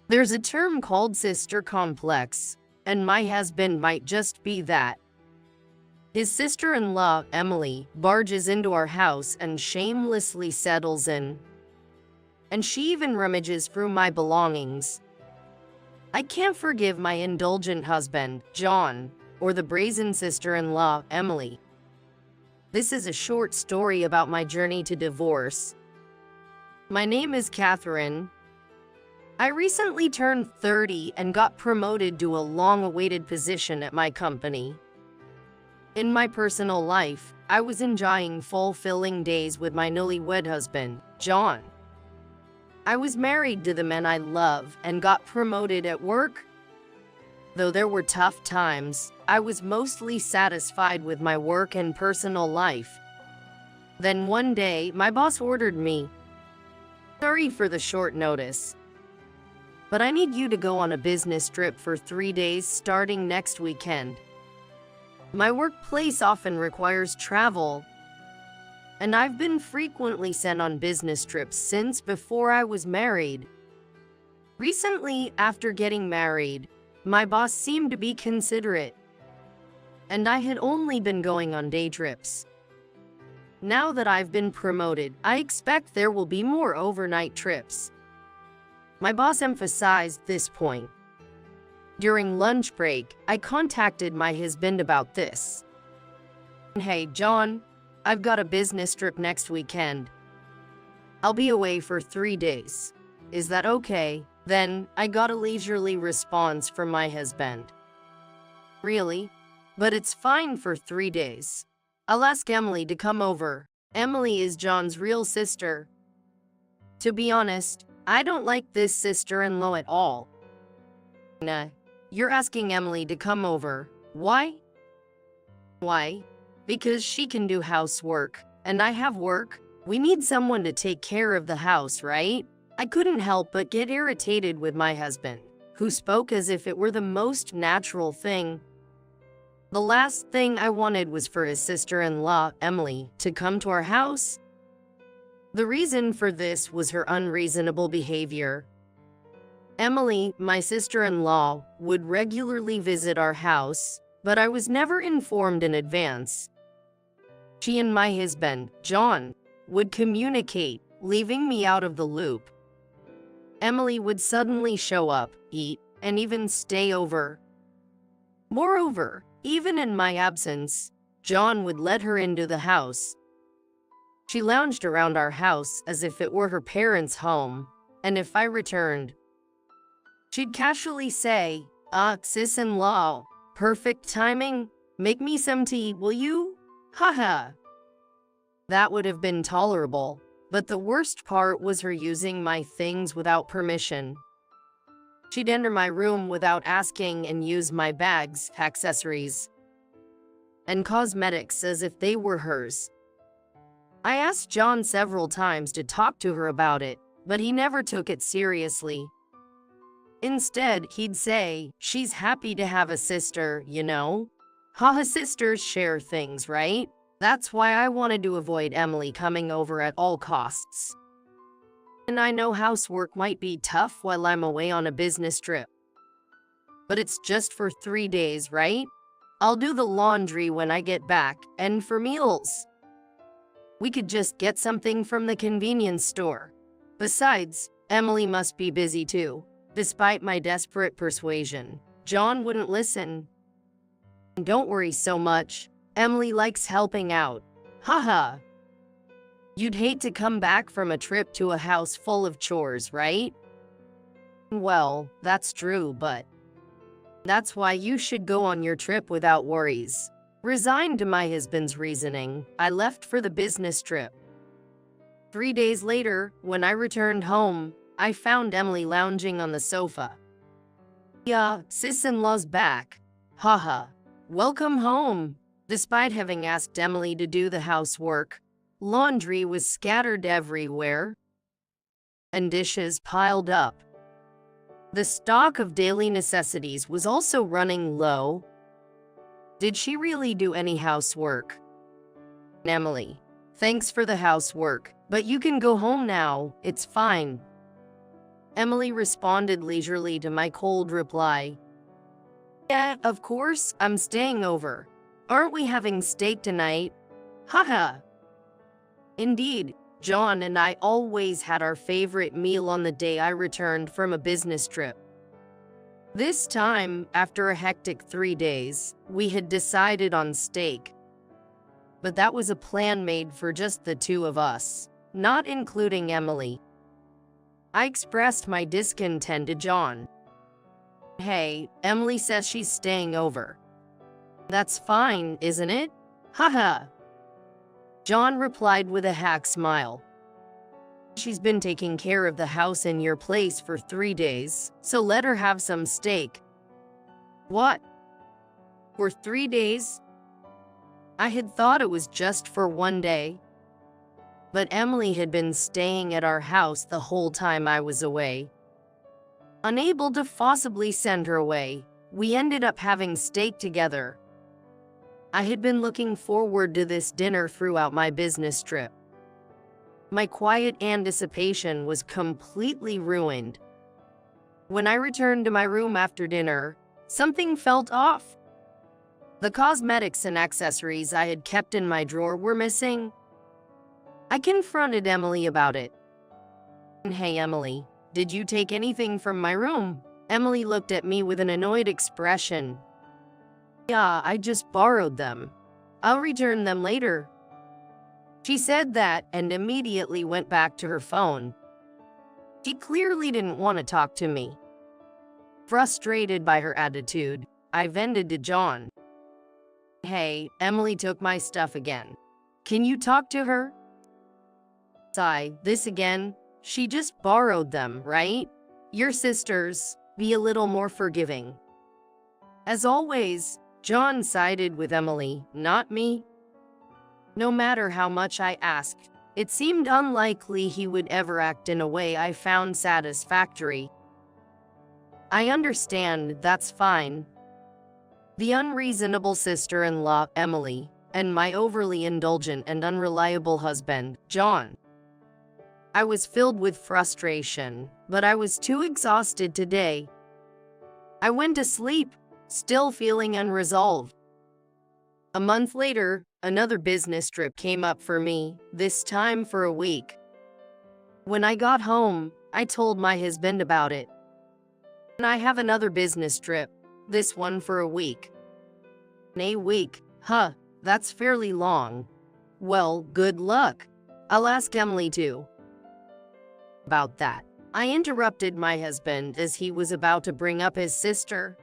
There's a term called sister complex, and my husband might just be that. His sister-in-law, Emily, barges into our house and shamelessly settles in. And she even rummages through my belongings. I can't forgive my indulgent husband, John, or the brazen sister-in-law, Emily. This is a short story about my journey to divorce. My name is Catherine. I recently turned 30 and got promoted to a long-awaited position at my company. In my personal life, I was enjoying fulfilling days with my newlywed husband, John. I was married to the man I love and got promoted at work. Though there were tough times, I was mostly satisfied with my work and personal life. Then one day, my boss ordered me, "Sorry for the short notice, but I need you to go on a business trip for 3 days starting next weekend. My workplace often requires travel, and I've been frequently sent on business trips since before I was married. Recently, after getting married, my boss seemed to be considerate, and I had only been going on day trips. Now that I've been promoted, I expect there will be more overnight trips." My boss emphasized this point. During lunch break, I contacted my husband about this. "Hey, John, I've got a business trip next weekend. I'll be away for 3 days. Is that okay?" Then, I got a leisurely response from my husband. "Really? But it's fine for 3 days. I'll ask Emily to come over." Emily is John's real sister. To be honest, I don't like this sister-in-law at all. Nah, you're asking Emily to come over. Why? Why? Because she can do housework, and I have work. We need someone to take care of the house, right? I couldn't help but get irritated with my husband, who spoke as if it were the most natural thing. The last thing I wanted was for his sister-in-law, Emily, to come to our house. The reason for this was her unreasonable behavior. Emily, my sister-in-law, would regularly visit our house, but I was never informed in advance. She and my husband, John, would communicate, leaving me out of the loop. Emily would suddenly show up, eat, and even stay over. Moreover, even in my absence, John would let her into the house. She lounged around our house as if it were her parents' home, and if I returned, she'd casually say, "Sis-in-law, perfect timing, make me some tea, will you? Haha." That would have been tolerable, but the worst part was her using my things without permission. She'd enter my room without asking and use my bags, accessories, and cosmetics as if they were hers. I asked John several times to talk to her about it, but he never took it seriously. Instead, he'd say, "She's happy to have a sister, you know? Haha, sisters share things, right?" That's why I wanted to avoid Emily coming over at all costs. And I know housework might be tough while I'm away on a business trip. But it's just for 3 days, right? I'll do the laundry when I get back, and for meals, we could just get something from the convenience store. Besides, Emily must be busy too. Despite my desperate persuasion, John wouldn't listen. "Don't worry so much. Emily likes helping out. Haha. You'd hate to come back from a trip to a house full of chores, right?" Well, that's true, but that's why you should go on your trip without worries. Resigned to my husband's reasoning, I left for the business trip. 3 days later, when I returned home, I found Emily lounging on the sofa. "Yeah, sis-in-law's back. Haha. Welcome home." Despite having asked Emily to do the housework, laundry was scattered everywhere, and dishes piled up. The stock of daily necessities was also running low. Did she really do any housework? "Emily, thanks for the housework, but you can go home now, it's fine." Emily responded leisurely to my cold reply. Yeah, of course, I'm staying over. Aren't we having steak tonight? Haha. Indeed, John and I always had our favorite meal on the day I returned from a business trip. This time, after a hectic 3 days, we had decided on steak. But that was a plan made for just the two of us, not including Emily. I expressed my discontent to John. Hey, Emily says she's staying over. That's fine, isn't it? Haha. John replied with a hack smile. She's been taking care of the house in your place for 3 days, so let her have some steak. What? For 3 days? I had thought it was just for 1 day. But Emily had been staying at our house the whole time I was away. Unable to forcibly send her away, we ended up having steak together. I had been looking forward to this dinner throughout my business trip. My quiet anticipation was completely ruined. When I returned to my room after dinner, something felt off. The cosmetics and accessories I had kept in my drawer were missing. I confronted Emily about it. Hey Emily, did you take anything from my room? Emily looked at me with an annoyed expression. Yeah, I just borrowed them. I'll return them later. She said that and immediately went back to her phone. She clearly didn't want to talk to me. Frustrated by her attitude, I vented to John. Hey, Emily took my stuff again. Can you talk to her? Sigh, this again? She just borrowed them, right? Your sisters, be a little more forgiving. As always, John sided with Emily, not me. No matter how much I asked, it seemed unlikely he would ever act in a way I found satisfactory. I understand, that's fine. The unreasonable sister-in-law, Emily, and my overly indulgent and unreliable husband, John. I was filled with frustration, but I was too exhausted today. I went to sleep, still feeling unresolved. A month later, another business trip came up for me, this time for a week. When I got home, I told my husband about it. And I have another business trip, this one for a week. A week, huh, that's fairly long. Well, good luck. I'll ask Emily too. About that, I interrupted my husband as he was about to bring up his sister.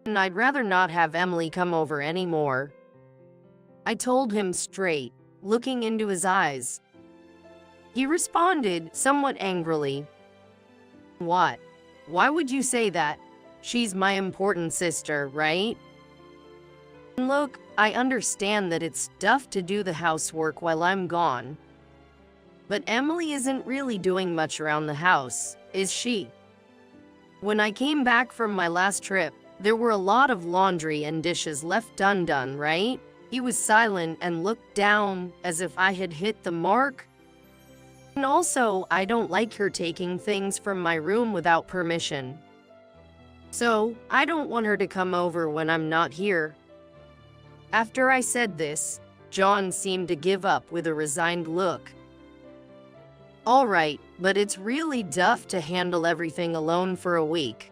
And I'd rather not have Emily come over anymore. I told him straight, looking into his eyes. He responded somewhat angrily. What? Why would you say that? She's my important sister, right? Look, I understand that it's tough to do the housework while I'm gone. But Emily isn't really doing much around the house, is she? When I came back from my last trip, there were a lot of laundry and dishes left undone, right? He was silent and looked down as if I had hit the mark. And also, I don't like her taking things from my room without permission. So, I don't want her to come over when I'm not here. After I said this, John seemed to give up with a resigned look. All right, but it's really tough to handle everything alone for a week.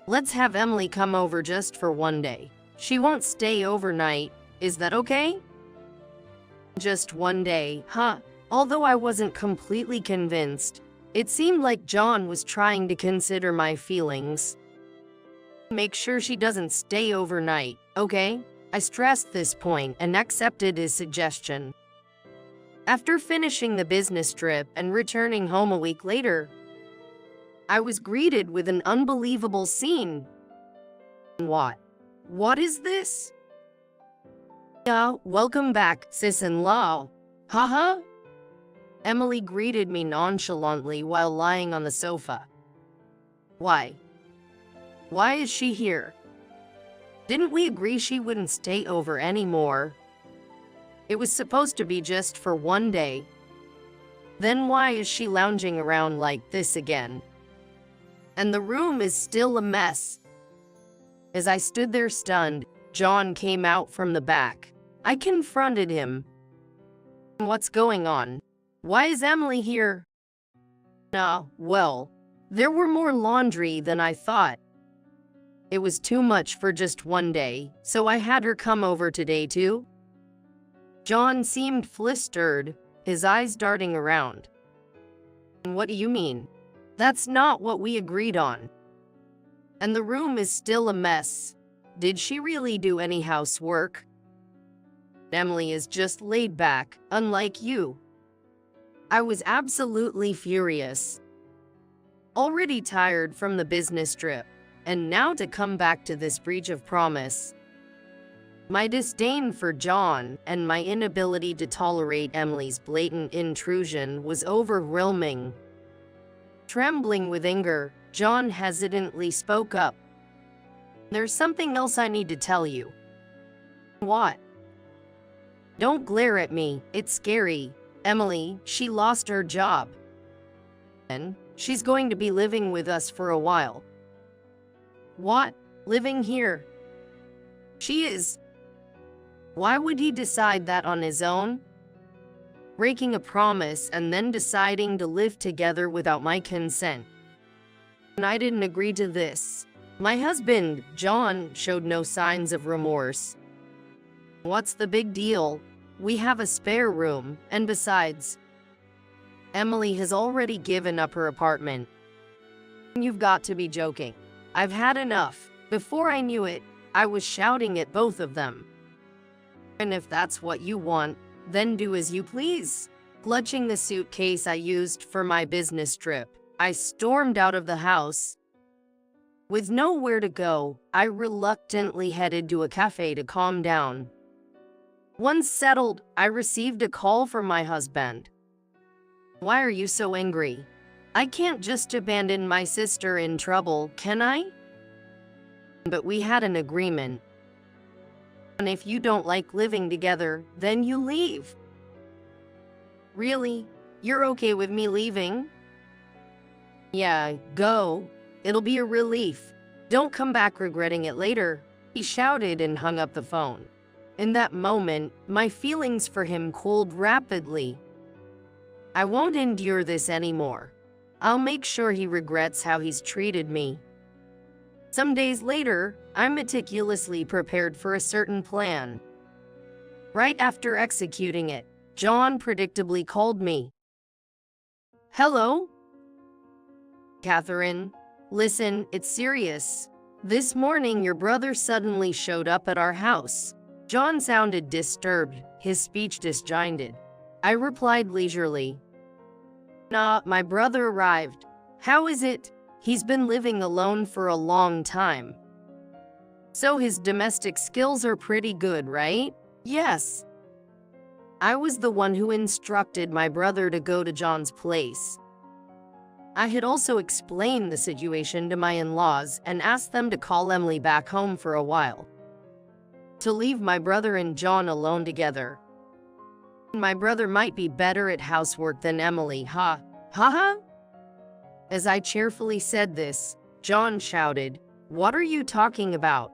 Let's have Emily come over just for 1 day. She won't stay overnight. Is that okay? Just 1 day, huh? Although I wasn't completely convinced, it seemed like John was trying to consider my feelings. Make sure she doesn't stay overnight, okay? I stressed this point and accepted his suggestion. After finishing the business trip and returning home a week later, I was greeted with an unbelievable scene. What? What is this? Yeah, welcome back, sis-in-law. Haha. Emily greeted me nonchalantly while lying on the sofa. Why? Why is she here? Didn't we agree she wouldn't stay over anymore? It was supposed to be just for 1 day. Then why is she lounging around like this again? And the room is still a mess. As I stood there stunned, John came out from the back. I confronted him. What's going on? Why is Emily here? Well, there were more laundry than I thought. It was too much for just one day, so I had her come over today too. John seemed flustered, his eyes darting around. What do you mean? That's not what we agreed on. And the room is still a mess. Did she really do any housework? Emily is just laid back, unlike you. I was absolutely furious. Already tired from the business trip, and now to come back to this breach of promise. My disdain for John and my inability to tolerate Emily's blatant intrusion was overwhelming. Trembling with anger, John hesitantly spoke up. There's something else I need to tell you. What? Don't glare at me, it's scary. Emily, she lost her job. And she's going to be living with us for a while. What? Living here? She is. Why would he decide that on his own? Breaking a promise and then deciding to live together without my consent. And I didn't agree to this. My husband, John, showed no signs of remorse. What's the big deal? We have a spare room, and besides, Emily has already given up her apartment. You've got to be joking. I've had enough. Before I knew it, I was shouting at both of them. And if that's what you want, then do as you please. Clutching the suitcase I used for my business trip, I stormed out of the house. With nowhere to go, I reluctantly headed to a cafe to calm down. Once settled, I received a call from my husband. Why are you so angry? I can't just abandon my sister in trouble, can I? But we had an agreement. And if you don't like living together, then you leave. Really? You're okay with me leaving? Yeah, go. It'll be a relief. Don't come back regretting it later. He shouted and hung up the phone. In that moment, my feelings for him cooled rapidly. I won't endure this anymore. I'll make sure he regrets how he's treated me. Some days later, I meticulously prepared for a certain plan. Right after executing it, John predictably called me. Hello? Catherine, listen, it's serious. This morning your brother suddenly showed up at our house. John sounded disturbed, his speech disjointed. I replied leisurely. Nah, my brother arrived. How is it? He's been living alone for a long time. So his domestic skills are pretty good, right? Yes. I was the one who instructed my brother to go to John's place. I had also explained the situation to my in-laws and asked them to call Emily back home for a while. To leave my brother and John alone together. My brother might be better at housework than Emily, huh? Ha. As I cheerfully said this, John shouted, What are you talking about?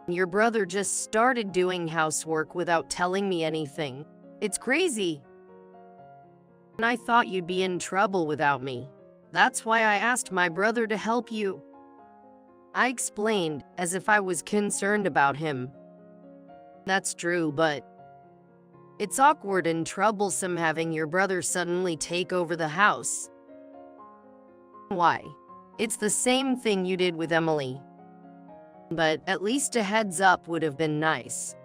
Your brother just started doing housework without telling me anything. It's crazy. And I thought you'd be in trouble without me. That's why I asked my brother to help you. I explained, as if I was concerned about him. That's true, but it's awkward and troublesome having your brother suddenly take over the house. Why? It's the same thing you did with Emily. But at least a heads up would have been nice.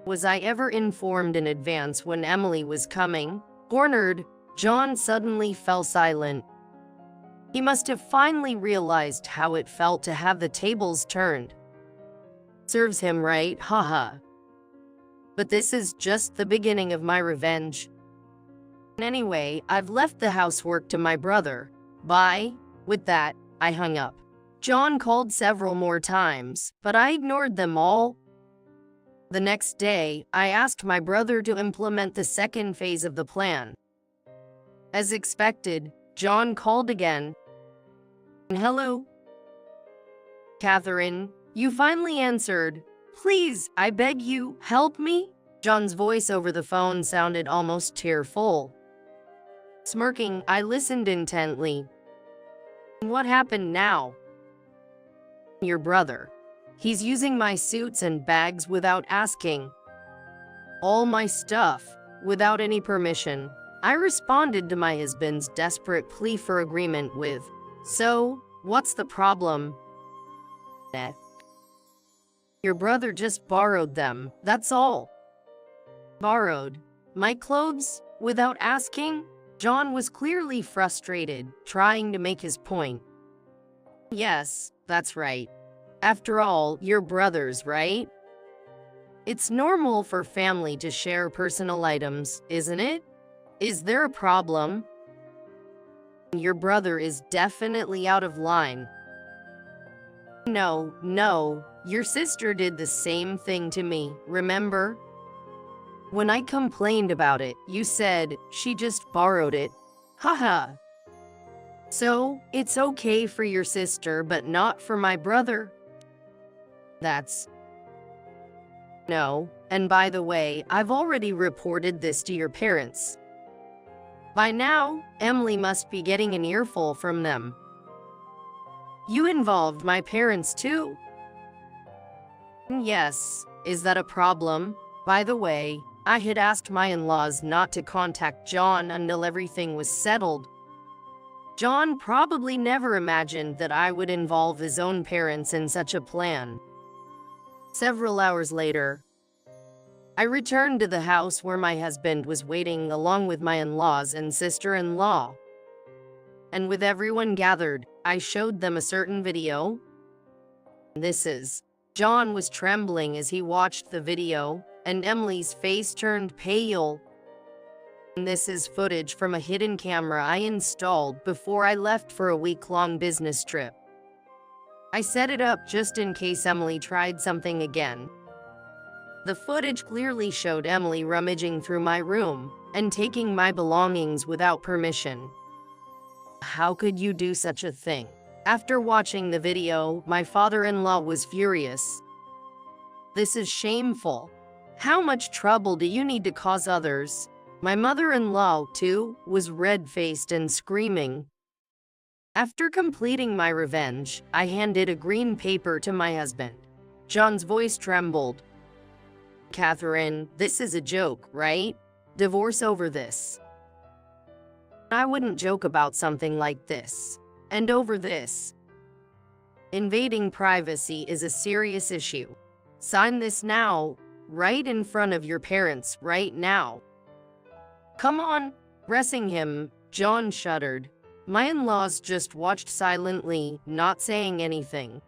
Was I ever informed in advance when Emily was coming? Cornered, John suddenly fell silent. He must have finally realized how it felt to have the tables turned. Serves him right, haha. But this is just the beginning of my revenge. Anyway, I've left the housework to my brother. Bye. With that, I hung up. John called several more times, but I ignored them all. The next day, I asked my brother to implement the second phase of the plan. As expected, John called again. Hello? Catherine, you finally answered. Please, I beg you, help me? John's voice over the phone sounded almost tearful. Smirking, I listened intently. What happened now? Your brother. He's using my suits and bags without asking. All my stuff, without any permission. I responded to my husband's desperate plea for agreement with, "So, what's the problem?" Your brother just borrowed them, that's all. Borrowed my clothes without asking? John was clearly frustrated, trying to make his point. Yes, that's right. After all, you're brothers, right? It's normal for family to share personal items, isn't it? Is there a problem? Your brother is definitely out of line. No, your sister did the same thing to me, remember? When I complained about it, you said she just borrowed it. Haha. So, it's okay for your sister, but not for my brother? No, and by the way, I've already reported this to your parents. By now, Emily must be getting an earful from them. You involved my parents too? Yes, is that a problem? By the way, I had asked my in-laws not to contact John until everything was settled. John probably never imagined that I would involve his own parents in such a plan. Several hours later, I returned to the house where my husband was waiting along with my in-laws and sister-in-law. And with everyone gathered, I showed them a certain video. John was trembling as he watched the video, and Emily's face turned pale. This is footage from a hidden camera I installed before I left for a week-long business trip. I set it up just in case Emily tried something again. The footage clearly showed Emily rummaging through my room and taking my belongings without permission. How could you do such a thing? After watching the video, my father-in-law was furious. This is shameful. How much trouble do you need to cause others? My mother-in-law, too, was red-faced and screaming. After completing my revenge, I handed a green paper to my husband. John's voice trembled. Catherine, this is a joke, right? Divorce over this. I wouldn't joke about something like this. And over this. Invading privacy is a serious issue. Sign this now, right in front of your parents, right now. Come on, pressing him, John shuddered. My in-laws just watched silently, not saying anything.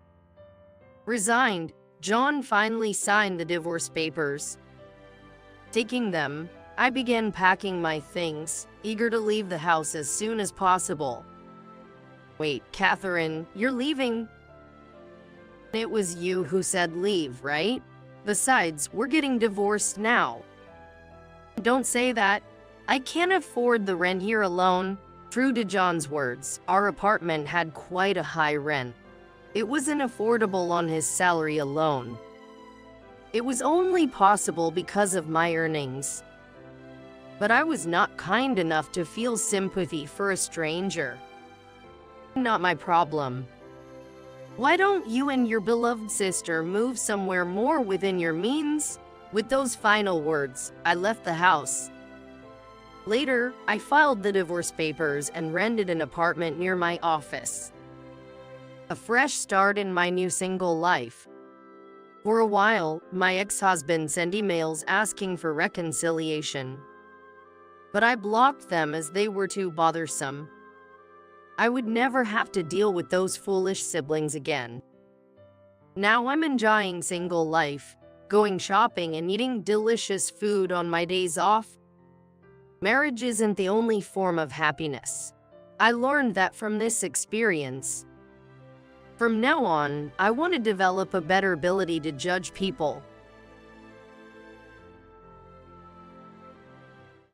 Resigned, John finally signed the divorce papers. Taking them, I began packing my things, eager to leave the house as soon as possible. Wait, Catherine, you're leaving? It was you who said leave, right? Besides, we're getting divorced now. Don't say that. I can't afford the rent here alone. True to John's words, our apartment had quite a high rent. It wasn't affordable on his salary alone. It was only possible because of my earnings. But I was not kind enough to feel sympathy for a stranger. Not my problem. Why don't you and your beloved sister move somewhere more within your means? With those final words, I left the house. Later, I filed the divorce papers and rented an apartment near my office. A fresh start in my new single life. For a while, my ex-husband sent emails asking for reconciliation. But I blocked them as they were too bothersome. I would never have to deal with those foolish siblings again. Now I'm enjoying single life, going shopping and eating delicious food on my days off. Marriage isn't the only form of happiness. I learned that from this experience. From now on, I want to develop a better ability to judge people,